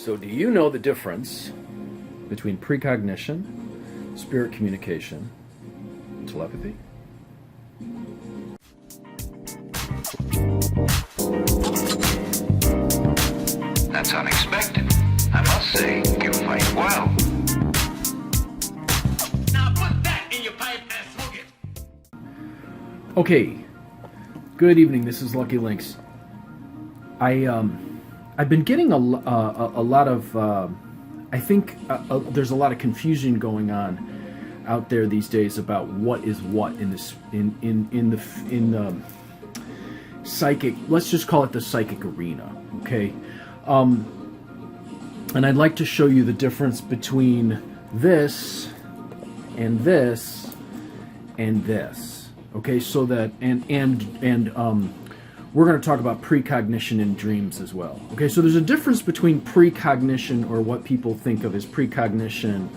So do you know the difference between precognition, spirit communication, and telepathy? That's unexpected. I must say, you fight well. Now put that in your pipe and smoke it. Okay, good evening. This is Lucky Lynx. I've been getting a lot of I think there's a lot of confusion going on out there these days about what is what in this in the psychic. Let's just call it the psychic arena, okay? And I'd like to show you the difference between this and this and this, okay? So that we're going to talk about precognition in dreams as well. Okay, so there's a difference between precognition, or what people think of as precognition,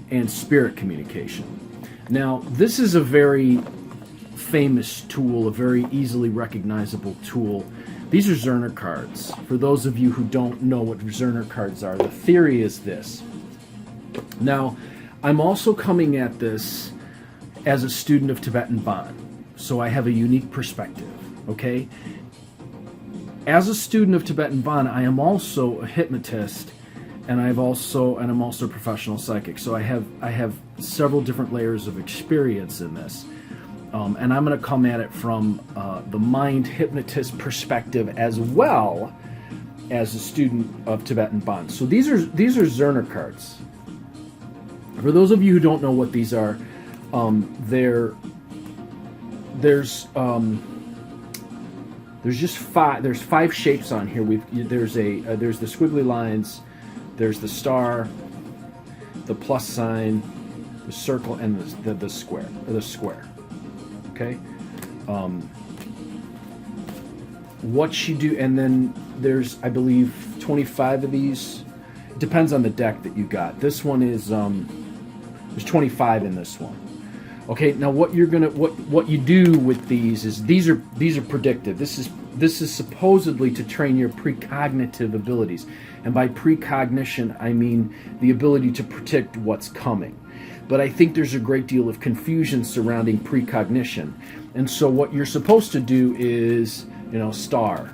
and spirit communication. Now, this is a very famous tool, a very easily recognizable tool. These are Zerner cards. For those of you who don't know what Zerner cards are, the theory is this. Now, I'm also coming at this as a student of Tibetan Bon, so I have a unique perspective. Okay, as a student of Tibetan Bon, I am also a hypnotist, and I'm also a professional psychic. So I have several different layers of experience in this, and I'm going to come at it from the mind hypnotist perspective as well as a student of Tibetan Bon. So these are Zerner cards. For those of you who don't know what these are, there's just five. There's five shapes on here. There's the squiggly lines, there's the star, the plus sign, the circle, and the square, or the square. Okay. What you do, and then there's, I believe, 25 of these. It depends on the deck that you got. This one is there's 25 in this one. Okay, now what you do with these is these are predictive. This is supposedly to train your precognitive abilities, and by precognition I mean the ability to predict what's coming. But I think there's a great deal of confusion surrounding precognition, and so what you're supposed to do is star,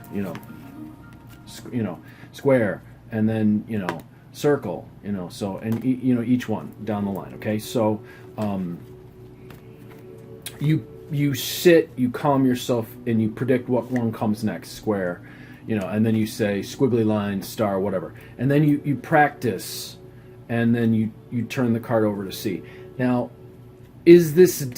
square, and then circle, so and each one down the line. Okay, so. You sit, you calm yourself, and you predict what one comes next, square, and then you say squiggly line, star, whatever. And then you practice, and then you turn the card over to see. Now, does this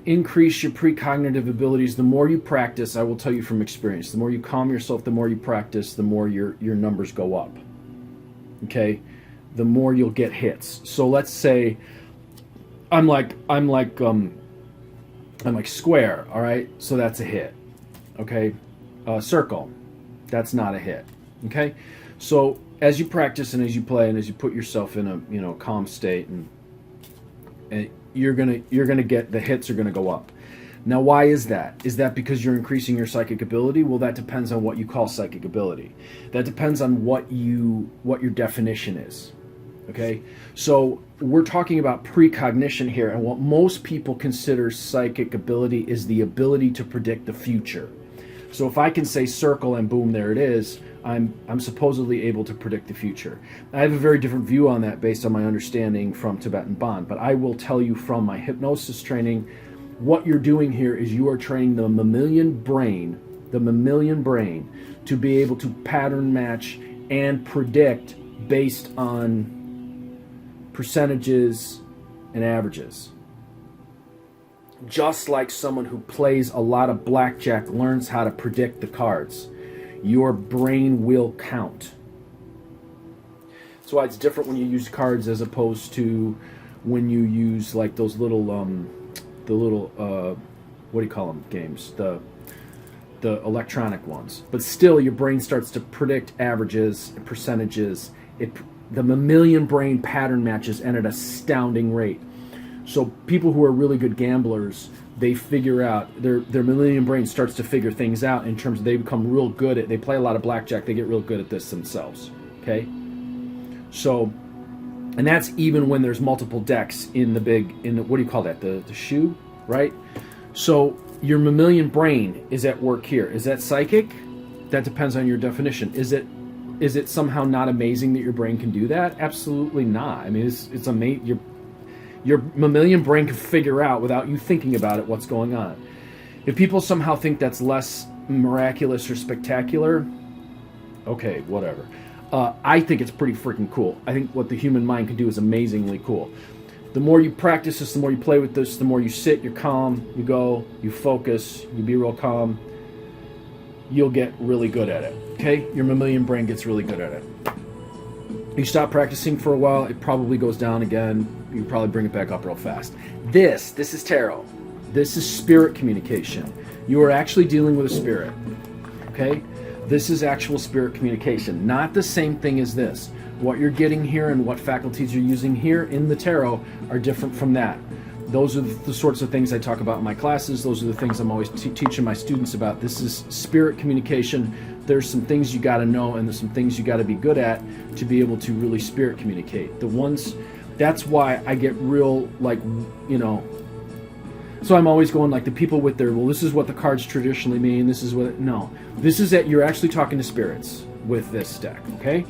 increase your precognitive abilities? The more you practice, I will tell you from experience, the more you calm yourself, the more you practice, the more your numbers go up. Okay? The more you'll get hits. So let's say I'm like square, all right? So that's a hit. Okay? Circle. That's not a hit. Okay? So as you practice and as you play and as you put yourself in a calm state, and you're gonna get, the hits are gonna go up. Now, why is that? Is that because you're increasing your psychic ability? Well, that depends on what you call psychic ability. That depends on what your definition is. Okay, so we're talking about precognition here, and what most people consider psychic ability is the ability to predict the future. So if I can say circle and boom, there it is, I'm supposedly able to predict the future. I have a very different view on that based on my understanding from Tibetan Bon, but I will tell you from my hypnosis training, what you're doing here is you are training the mammalian brain to be able to pattern match and predict based on percentages and averages. Just like someone who plays a lot of blackjack learns how to predict the cards, your brain will count. That's why it's different when you use cards as opposed to when you use like those little what do you call them, games, the electronic ones. But still, your brain starts to predict averages, percentages. The mammalian brain pattern matches at an astounding rate. So people who are really good gamblers, they figure out, their mammalian brain starts to figure things out in terms of they become real good at, they play a lot of blackjack, they get real good at this themselves, okay? So, and that's even when there's multiple decks in the what do you call that, the shoe, right? So your mammalian brain is at work here. Is that psychic? That depends on your definition. Is it somehow not amazing that your brain can do that? Absolutely not. I mean, it's amazing. Your mammalian brain can figure out without you thinking about it what's going on. If people somehow think that's less miraculous or spectacular, okay, whatever. I think it's pretty freaking cool. I think what the human mind can do is amazingly cool. The more you practice this, the more you play with this, the more you sit, you're calm, you go, you focus, you be real calm, you'll get really good at it, okay? Your mammalian brain gets really good at it. You stop practicing for a while, it probably goes down again. You probably bring it back up real fast. This is tarot. This is spirit communication. You are actually dealing with a spirit, okay? This is actual spirit communication, not the same thing as this. What you're getting here and what faculties you're using here in the tarot are different from that. Those are the sorts of things I talk about in my classes. Those are the things I'm always teaching my students about. This is spirit communication. There's some things you got to know and there's some things you got to be good at to be able to really spirit communicate. That's why I get real, like, you know, so I'm always going like the people with their, well, this is what the cards traditionally mean. This is what, no, this is that you're actually talking to spirits with this deck, okay?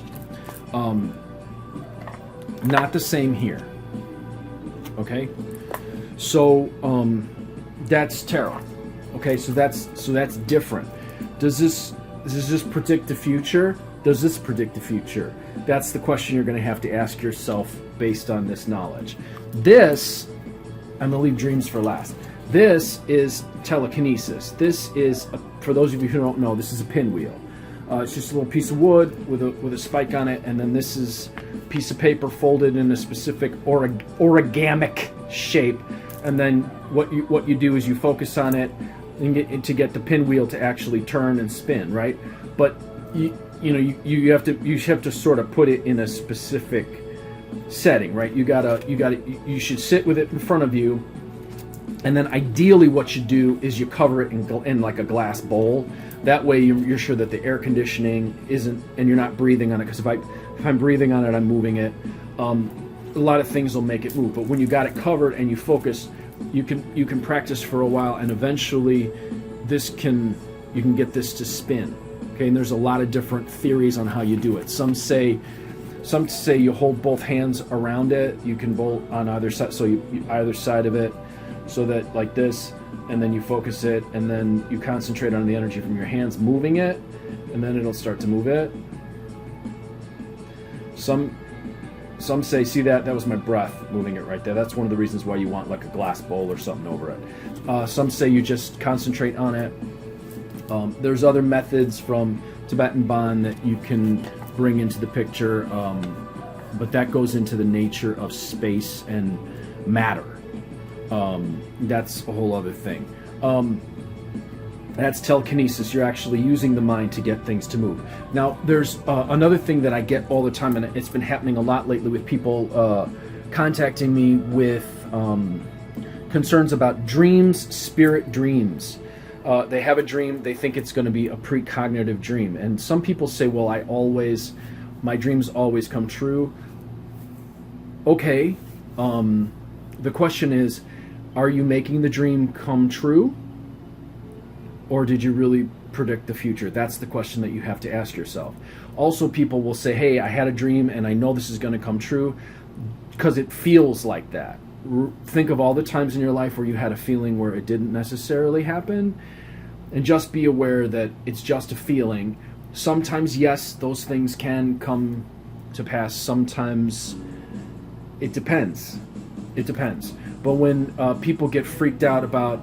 Not the same here, okay? So that's tarot, okay? So that's different. Does this predict the future? Does this predict the future? That's the question you're going to have to ask yourself based on this knowledge. This, I'm going to leave dreams for last. This is telekinesis. This is, for those of you who don't know, this is a pinwheel. It's just a little piece of wood with a spike on it, and then this is a piece of paper folded in a specific origamic shape. And then what you do is you focus on it and to get the pinwheel to actually turn and spin, right? But you have to sort of put it in a specific setting, right? You should sit with it in front of you, and then ideally what you do is you cover it in like a glass bowl. That way you're sure that the air conditioning isn't, and you're not breathing on it, because if I'm breathing on it, I'm moving it. A lot of things will make it move, but when you got it covered and you focus, you can practice for a while, and eventually you can get this to spin. Okay, and there's a lot of different theories on how you do it. Some say you hold both hands around it. You can bolt on either side, so you either side of it, so that like this, and then you focus it, and then you concentrate on the energy from your hands moving it, and then it'll start to move it. Some say, see that was my breath moving it right there. That's one of the reasons why you want like a glass bowl or something over it. Some say you just concentrate on it. There's other methods from Tibetan Bon that you can bring into the picture, but that goes into the nature of space and matter. That's a whole other thing. That's telekinesis. You're actually using the mind to get things to move. Now, there's another thing that I get all the time, and it's been happening a lot lately with people contacting me with concerns about dreams, spirit dreams. They have a dream, they think it's going to be a precognitive dream. And some people say, well, my dreams always come true. Okay. The question is, are you making the dream come true? Or did you really predict the future? That's the question that you have to ask yourself. Also, people will say, hey, I had a dream and I know this is going to come true because it feels like that. Think of all the times in your life where you had a feeling where it didn't necessarily happen, and just be aware that it's just a feeling. Sometimes, yes, those things can come to pass. Sometimes it depends. It depends. But when people get freaked out about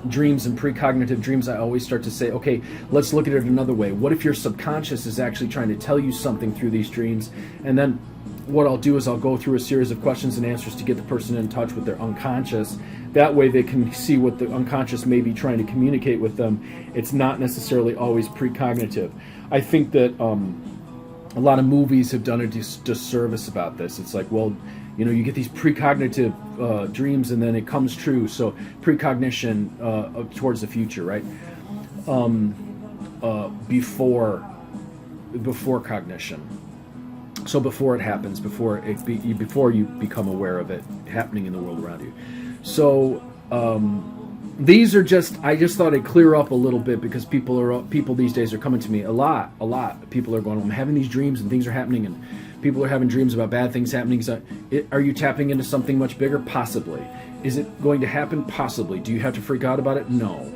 dreams and precognitive dreams, I always start to say, okay, let's look at it another way. What if your subconscious is actually trying to tell you something through these dreams? And then what I'll do is I'll go through a series of questions and answers to get the person in touch with their unconscious. That way they can see what the unconscious may be trying to communicate with them. It's not necessarily always precognitive. I think that a lot of movies have done a disservice about this. It's like, well, You get these precognitive dreams, and then it comes true. So precognition towards the future, right? Before cognition. So before it happens, before you become aware of it happening in the world around you. So these are I just thought I'd clear up a little bit, because people these days are coming to me a lot. People are going, I'm having these dreams and things are happening, and people are having dreams about bad things happening. So are you tapping into something much bigger? Possibly. Is it going to happen? Possibly. Do you have to freak out about it? No.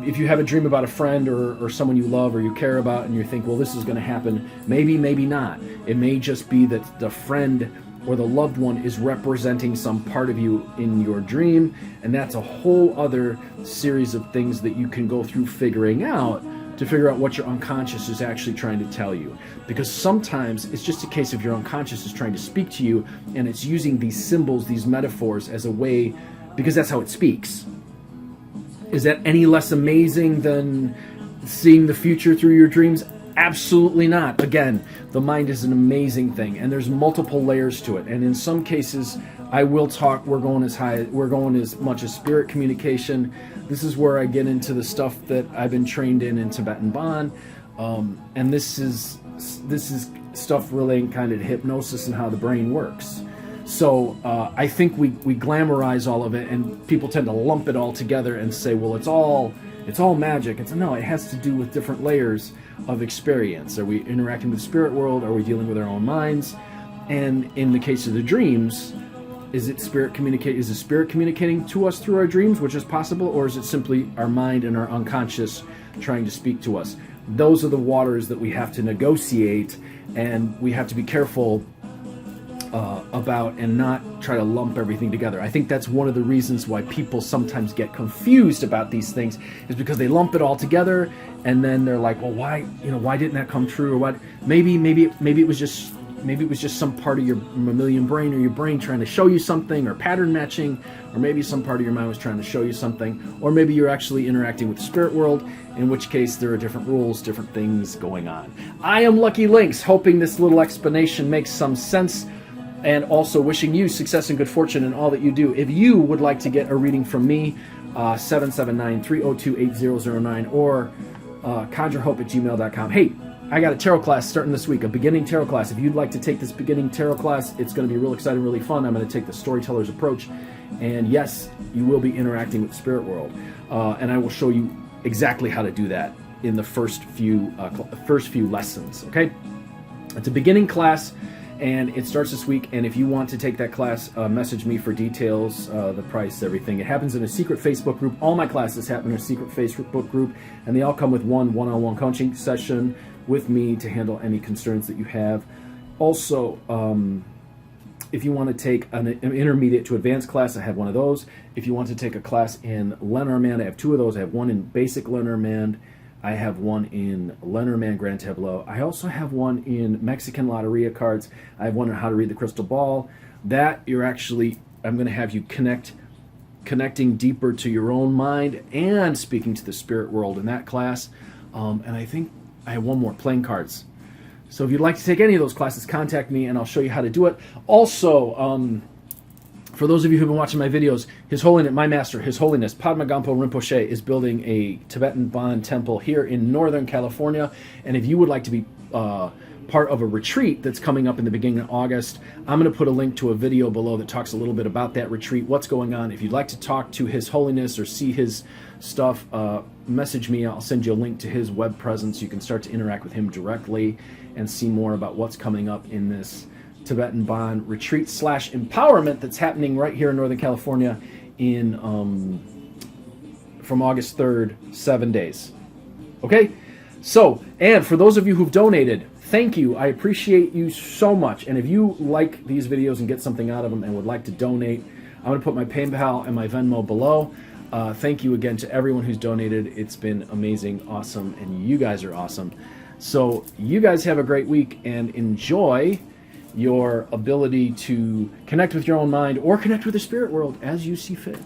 If you have a dream about a friend or someone you love or you care about, and you think, well, this is going to happen, maybe not. It may just be that the friend or the loved one is representing some part of you in your dream, and that's a whole other series of things that you can go through figuring out to figure out what your unconscious is actually trying to tell you. Because sometimes it's just a case of your unconscious is trying to speak to you, and it's using these symbols, these metaphors, as a way, because that's how it speaks. Is that any less amazing than seeing the future through your dreams? Absolutely not. Again, the mind is an amazing thing, and there's multiple layers to it. And in some cases, we're going as much as spirit communication. This is where I get into the stuff that I've been trained in Tibetan Bon. And this is stuff relating kind of to hypnosis and how the brain works. So I think we glamorize all of it, and people tend to lump it all together and say, well, it's all magic. No, it has to do with different layers of experience. Are we interacting with the spirit world? Are we dealing with our own minds? And in the case of the dreams, is the spirit communicating to us through our dreams, which is possible, or is it simply our mind and our unconscious trying to speak to us? Those are the waters that we have to negotiate, and we have to be careful about, and not try to lump everything together. I think that's one of the reasons why people sometimes get confused about these things, is because they lump it all together, and then they're like, well, why didn't that come true? Or what? Maybe it was just some part of your mammalian brain, or your brain trying to show you something, or pattern matching, or maybe some part of your mind was trying to show you something, or maybe you're actually interacting with the spirit world, in which case there are different rules, different things going on. I am Lucky Lynx, hoping this little explanation makes some sense, and also wishing you success and good fortune in all that you do. If you would like to get a reading from me, 779-302-8009, or conjurehope@gmail.com. Hey, I got a tarot class starting this week, a beginning tarot class. If you'd like to take this beginning tarot class, it's going to be real exciting, really fun. I'm going to take the storyteller's approach, and yes, you will be interacting with the spirit world, and I will show you exactly how to do that in the first few lessons. Okay, it's a beginning class, and it starts this week. And if you want to take that class, message me for details, the price, everything. It happens in a secret Facebook group. All my classes happen in a secret Facebook group, and they all come with one-on-one coaching session with me to handle any concerns that you have. Also, if you want to take an intermediate to advanced class, I have one of those. If you want to take a class in Lenormand, I have two of those. I have one in basic Lenormand. I have one in Lenormand Grand Tableau. I also have one in Mexican Loteria cards. I have one on how to read the crystal ball. I'm going to have you connecting deeper to your own mind and speaking to the spirit world in that class. And I think I have one more, playing cards. So if you'd like to take any of those classes, contact me and I'll show you how to do it. Also, for those of you who've been watching my videos, His Holiness, my master, His Holiness Padma Gampo Rinpoche is building a Tibetan Bon temple here in Northern California. And if you would like to be part of a retreat that's coming up in the beginning of August, I'm going to put a link to a video below that talks a little bit about that retreat, what's going on. If you'd like to talk to His Holiness or see his stuff, message me. I'll send you a link to his web presence. You can start to interact with him directly and see more about what's coming up in this Tibetan Bon retreat / empowerment that's happening right here in Northern California from August 3rd, 7 days. Okay? So, and for those of you who've donated, thank you. I appreciate you so much. And if you like these videos and get something out of them and would like to donate, I'm going to put my PayPal and my Venmo below. Thank you again to everyone who's donated. It's been amazing, awesome, and you guys are awesome. So you guys have a great week and enjoy your ability to connect with your own mind or connect with the spirit world as you see fit.